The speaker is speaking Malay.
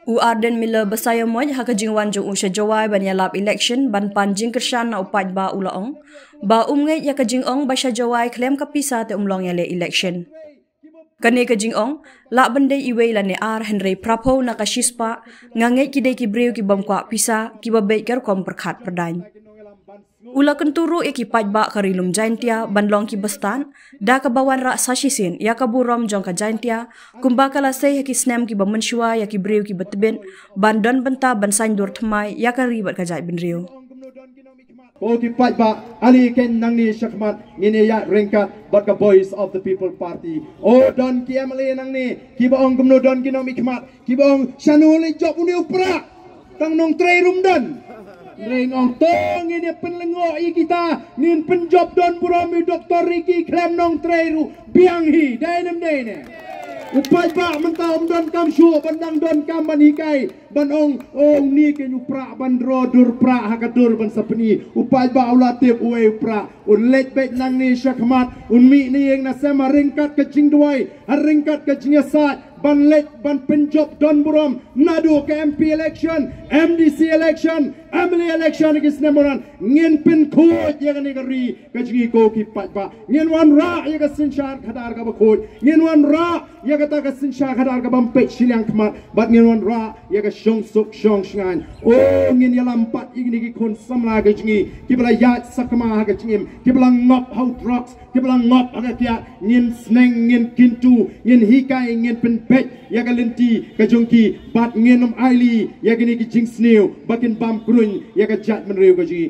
U Arden Miller besaya moj ha kajing wanjung usha jawai ban yalap election ban panjing kershan na upat ba ulaong ba umngai ya kajing ong basha jawai klem kapisa te umlong yale election kane kajing ong la bande iwe la ne ar Henry Prapo na kashispa ngangai kidai ki breu ki bamkwa pisa ki babai gar kom perkhat perdany ula kenturu ki pat ba karilum jaintia banlong ki bestan da kabawan ra sashisin ya kaburom jong ka jaintia kumba kala sei ki snem ki bamanshwa ya ki breu ki betben bandon benta ban sandur thmai ya ka ribat ka jai benriu o ki pat ba ali ken nang ni shakmat ngine ya ringkat bat ka voice of the people party o don ki amle nang ni ki ba ong gumno don ki no mikmat ki ba ong shanuli job uni upra tang nong trei rumdan Ring ong tong ini penlengok kita nin penjob don burami Dr. Ricky klem nong treru biang hi dainem dene upai ba mentau don kam shu bandang don kam ban hikai ban ong ni ke upra ban rodur pra hakadur ban sapni upai ba ulatip uwe upra un let bet nang ni shakmat un mi ni yang na sama ringkat ke jing duai ringkat ke jing sa ban let ban penjob don buram nadu ke MP election MDC election Emily election is nemoran ngin pen ko yang ni gari kajgi ko ki pat ba ngin wan ra ya ka sinchar khadar ka ba ko ngin wan ra ya ka ta ka sinchar khadar ka bam pe silang kma bat ngin wan ra ya ka shong suk shong shngan o ngin ya lampat igni ki kon samla kajgi ki bla ya sakma ha kajgim ki bla ngop how drugs ki bla ngop ha kya ngin sneng ngin kintu ngin hikai ngin pen pet ya ka lenti kajongki bat ngin om aili ya gini ki jing snew bakin bam krun ya ka jat menreu kajgi